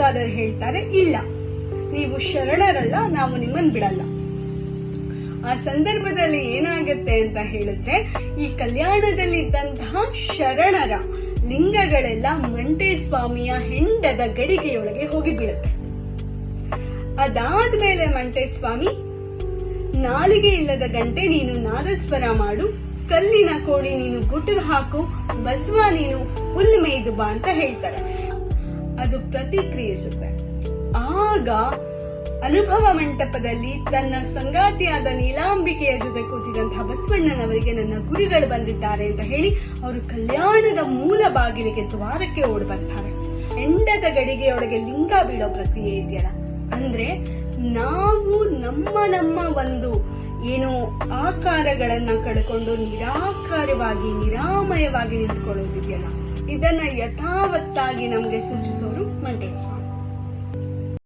ಗುರುಗಾರರು ಹೇಳ್ತಾರೆ, ಇಲ್ಲ ನೀವು ಶರಣರಲ್ಲ, ನಾವು ನಿಮ್ಮನ್ ಬಿಡಲ್ಲ. ಆ ಸಂದರ್ಭದಲ್ಲಿ ಏನಾಗತ್ತೆ ಅಂತ ಹೇಳಿದ್ರೆ, ಈ ಕಲ್ಯಾಣದಲ್ಲಿ ಇದ್ದಂತಹ ಶರಣರ ಲಿಂಗಗಳೆಲ್ಲ ಮಂಟೇಸ್ವಾಮಿಯ ಹೆಂಡದ ಗಡಿಗೆಯೊಳಗೆ ಹೋಗಿ ಬೀಳುತ್ತೆ. ಅದಾದ್ಮೇಲೆ ಮಂಟೇಸ್ವಾಮಿ, ನಾಲಿಗೆ ಇಲ್ಲದ ಗಂಟೆ ನೀನು ನಾದಸ್ವರ ಮಾಡು, ಕಲ್ಲಿನ ಕೋಡಿ ನೀನು ಗುಟುರು ಹಾಕು, ಬಸವ ನೀನು ಹುಲ್ಲು ಮೇಯ್ದು ಬಾ ಅಂತ ಹೇಳ್ತಾರೆ. ಅದು ಪ್ರತಿಕ್ರಿಯಿಸುತ್ತೆ. ಆಗ ಅನುಭವ ಮಂಟಪದಲ್ಲಿ ತನ್ನ ಸಂಗಾತಿಯಾದ ನೀಲಾಂಬಿಕೆಯ ಜೊತೆ ಕೂತಿದಂತಹ ಬಸವಣ್ಣನವರಿಗೆ ನನ್ನ ಗುರುಗಳು ಬಂದಿದ್ದಾರೆ ಅಂತ ಹೇಳಿ ಅವರು ಕಲ್ಯಾಣದ ಮೂಲ ಬಾಗಿಲಿಗೆ ದ್ವಾರಕ್ಕೆ ಓಡಿ ಬರ್ತಾರೆ. ಹೆಂಡದ ಗಡಿಗೆಯೊಳಗೆ ಲಿಂಗ ಬೀಳೋ ಪ್ರಕ್ರಿಯೆ ಇದೆಯಲ್ಲ, ಅಂದ್ರೆ ನಾವು ನಮ್ಮ ಒಂದು ಏನು ಆಕಾರಗಳನ್ನ ಕಳ್ಕೊಂಡು ನಿರಾಕಾರವಾಗಿ ನಿರಾಮಯವಾಗಿ ನಿಂತ್ಕೊಳ್ಳೋದಿದೆಯಲ್ಲ, ಇದನ್ನ ಯಥಾವತ್ತಾಗಿ ನಮ್ಗೆ ಸೂಚಿಸೋರು ಮಂಟೇಸ್ವಾಮಿ.